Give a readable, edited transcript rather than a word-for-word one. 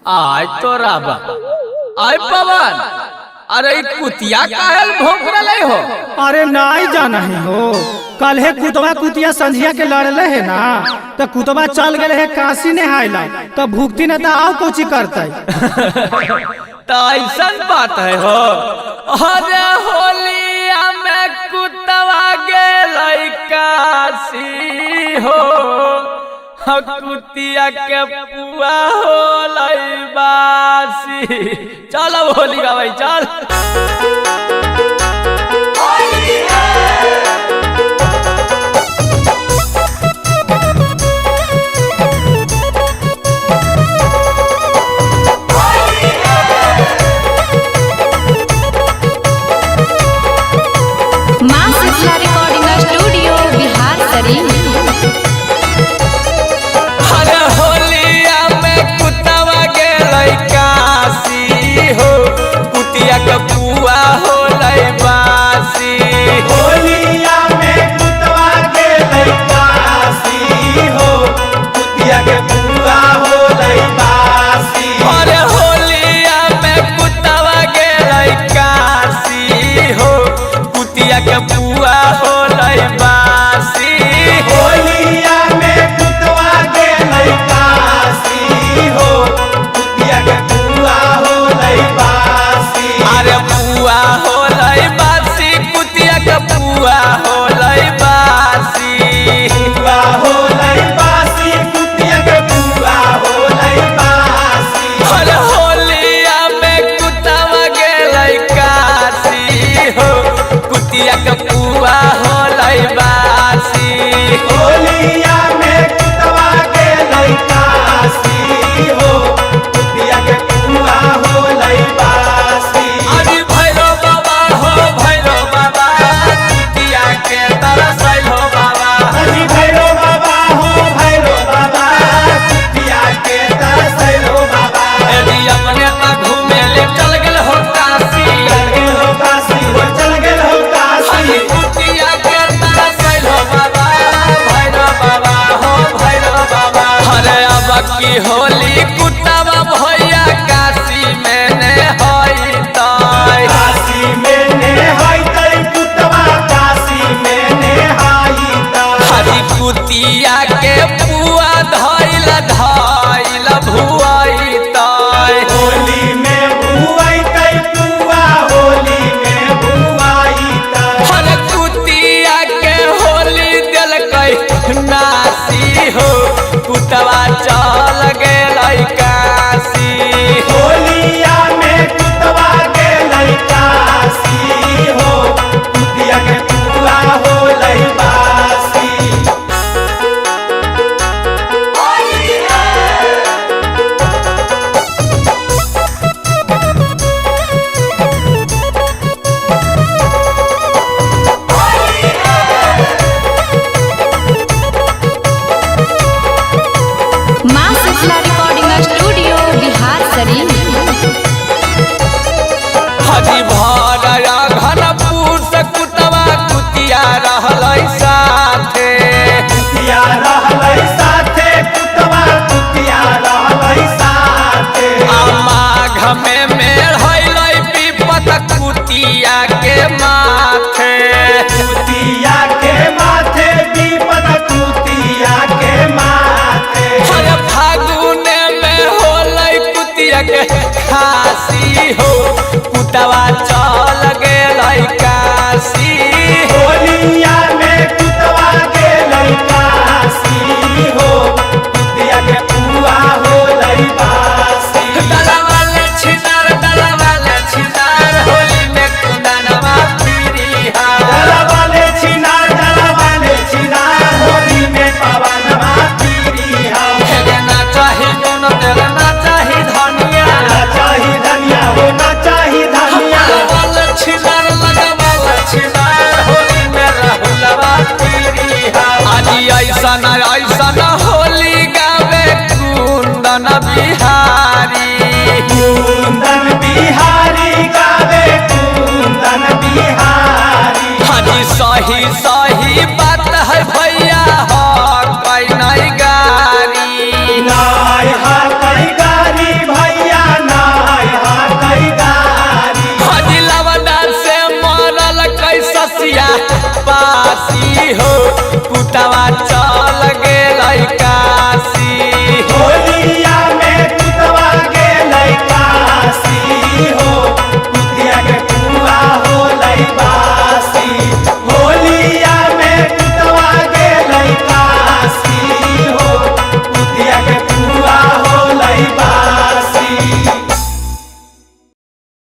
आज तो राबा आय पवन, अरे कुतिया काहे भौंक रहे हो? अरे नहीं जाना है हो, कल है कुतवा कुतिया संझिया के लड़ले है ना, तो कुतवा चल गए है काशी नहायला, तो भूखती न तो आओ कोची करते। तो ऐसा बात है हो। अरे होलिया में कुतवा गेलै काशी हो, कुतिया के पुआ होलै बासी। चल अब होली गावे चल। की होली कुतवा भैया काशी में ने होई तय, काशी में ने होई तय, कुतवा काशी में ने होई तय। हरी कुतिया के पुआ धइल धइल भुआई तय, होली में भुआई तय पुआ, होली में भुआई तय। हर कुतिया के होली दिल कई नासी हो, कुतवा चल गेलै काशी। होलिया में कुतवा गेलै काशी हो, कुतिया के पुआ होलै बासी। हजी भरया घनपुर से कुतवा कुतिया रहलै साथे, कुतिया रहलै साथे, कुतवा कुतिया रहलै साथे। माघ में मेल हइलै विपत कुतिया के माथे, कुतिया के माथे विपत कुतिया के माथे। हर फागुने में होलै कुतिया के खासी हो, कुतवा चल गेलै काशी। होलिया में कुतवा गेलै काशी हो, कुतिया के पुआ होलै बासी। डलवाले छिनार होली में कुंदनवा फिरिहा, डलवाले छिनार होली में पवनवा फिरिहा। ना चाही दोनों तेरा ना चाही धनिया, ना चाही धनिया हो, ना चाही धनिया। लगवाले छिनार होली में राहुलवा फिरिहा। आज ऐसा न होली गावे कुंदन बिहारी, कुंदन बिहारी गावे कुंदन महिषा